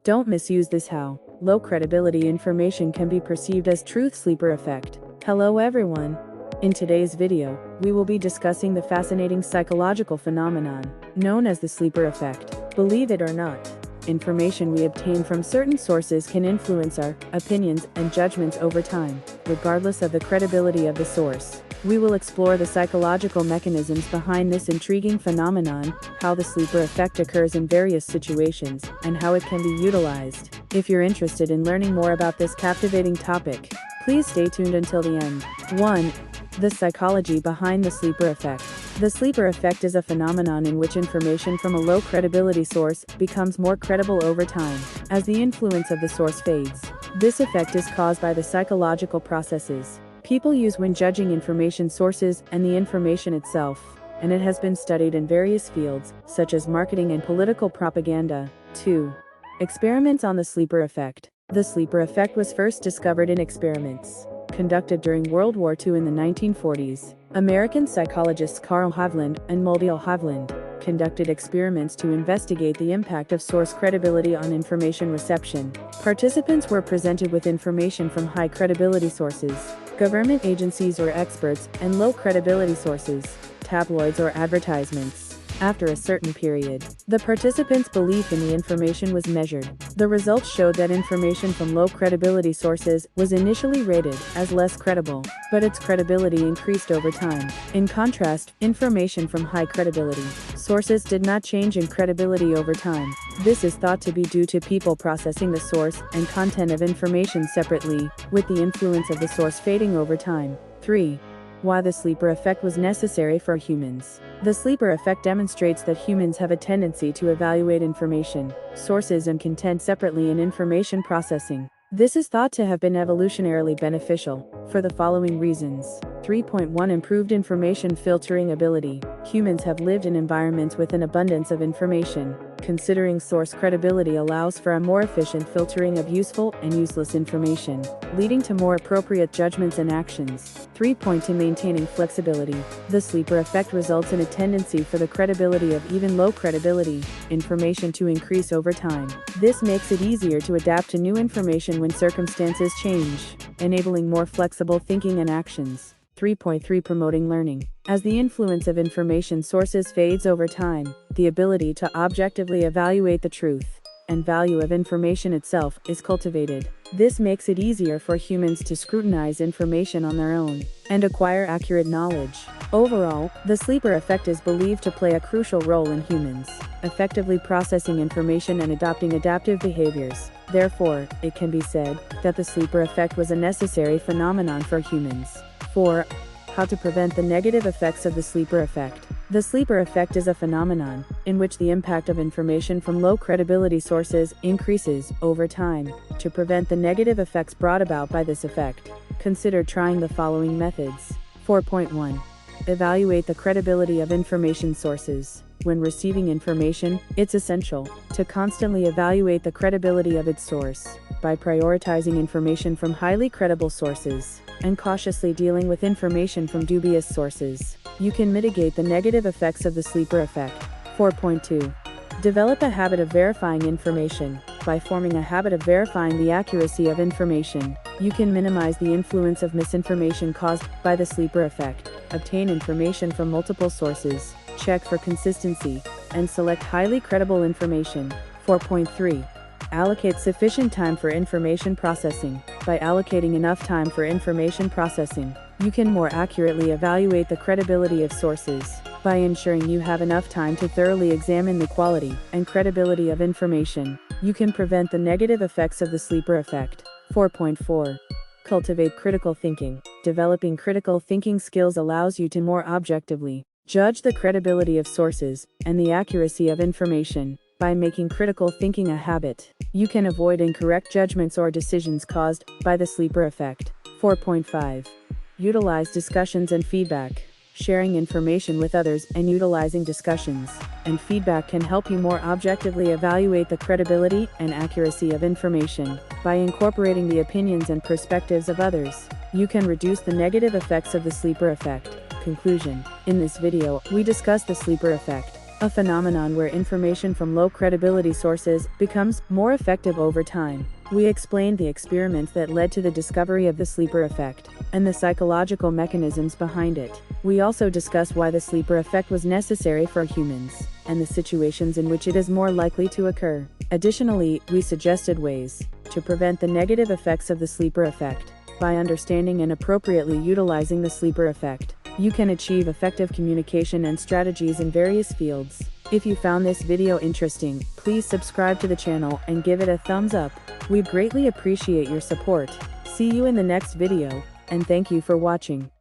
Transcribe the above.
Don't misuse this. How low credibility information can be perceived as truth. Sleeper effect. Hello everyone. In today's video, we will be discussing the fascinating psychological phenomenon known as the sleeper effect. Believe it or not, information we obtain from certain sources can influence our opinions and judgments over time, regardless of the credibility of the source. We will explore the psychological mechanisms behind this intriguing phenomenon, how the sleeper effect occurs in various situations, and how it can be utilized. If you're interested in learning more about this captivating topic, please stay tuned until the end. 1. The psychology behind the sleeper effect. The sleeper effect is a phenomenon in which information from a low credibility source becomes more credible over time, as the influence of the source fades. This effect is caused by the psychological processes people use when judging information sources and the information itself, and it has been studied in various fields, such as marketing and political propaganda. 2. Experiments on the sleeper effect. The sleeper effect was first discovered in experiments conducted during World War II in the 1940s. American psychologists Carl Hovland and Modiel Hovland conducted experiments to investigate the impact of source credibility on information reception. Participants were presented with information from high credibility sources, government agencies or experts, and low credibility sources, tabloids or advertisements. After a certain period, the participants' belief in the information was measured. The results showed that information from low credibility sources was initially rated as less credible, but its credibility increased over time. In contrast, information from high credibility sources did not change in credibility over time. This is thought to be due to people processing the source and content of information separately, with the influence of the source fading over time. 3. Why the sleeper effect was necessary for humans. The sleeper effect demonstrates that humans have a tendency to evaluate information, sources and content separately in information processing. This is thought to have been evolutionarily beneficial, for the following reasons. 3.1 Improved information filtering ability. Humans have lived in environments with an abundance of information. Considering source credibility allows for a more efficient filtering of useful and useless information, leading to more appropriate judgments and actions. 3.2 Maintaining flexibility. The sleeper effect results in a tendency for the credibility of even low credibility information to increase over time. This makes it easier to adapt to new information when circumstances change, enabling more flexible thinking and actions. 3.3 Promoting learning. As the influence of information sources fades over time, the ability to objectively evaluate the truth and value of information itself is cultivated. This makes it easier for humans to scrutinize information on their own and acquire accurate knowledge. Overall, the sleeper effect is believed to play a crucial role in humans effectively processing information and adopting adaptive behaviors. Therefore, it can be said that the sleeper effect was a necessary phenomenon for humans. 4. How to prevent the negative effects of the sleeper effect. The sleeper effect is a phenomenon in which the impact of information from low credibility sources increases over time. To prevent the negative effects brought about by this effect, consider trying the following methods. 4.1. Evaluate the credibility of information sources. When receiving information, it's essential to constantly evaluate the credibility of its source by prioritizing information from highly credible sources and cautiously dealing with information from dubious sources. You can mitigate the negative effects of the sleeper effect. 4.2. Develop a habit of verifying information. By forming a habit of verifying the accuracy of information, you can minimize the influence of misinformation caused by the sleeper effect. Obtain information from multiple sources, check for consistency, and select highly credible information. 4.3. Allocate sufficient time for information processing. By allocating enough time for information processing, you can more accurately evaluate the credibility of sources. By ensuring you have enough time to thoroughly examine the quality and credibility of information, you can prevent the negative effects of the sleeper effect. 4.4. Cultivate critical thinking. Developing critical thinking skills allows you to more objectively judge the credibility of sources and the accuracy of information. By making critical thinking a habit, you can avoid incorrect judgments or decisions caused by the sleeper effect. 4.5. Utilize discussions and feedback. Sharing information with others and utilizing discussions and feedback can help you more objectively evaluate the credibility and accuracy of information. By incorporating the opinions and perspectives of others, you can reduce the negative effects of the sleeper effect. Conclusion. In this video, we discuss the sleeper effect, a phenomenon where information from low credibility sources becomes more effective over time. We explained the experiments that led to the discovery of the sleeper effect, and the psychological mechanisms behind it. We also discussed why the sleeper effect was necessary for humans, and the situations in which it is more likely to occur. Additionally, we suggested ways to prevent the negative effects of the sleeper effect. By understanding and appropriately utilizing the sleeper effect, you can achieve effective communication and strategies in various fields. If you found this video interesting, please subscribe to the channel and give it a thumbs up. We greatly appreciate your support. See you in the next video, and thank you for watching.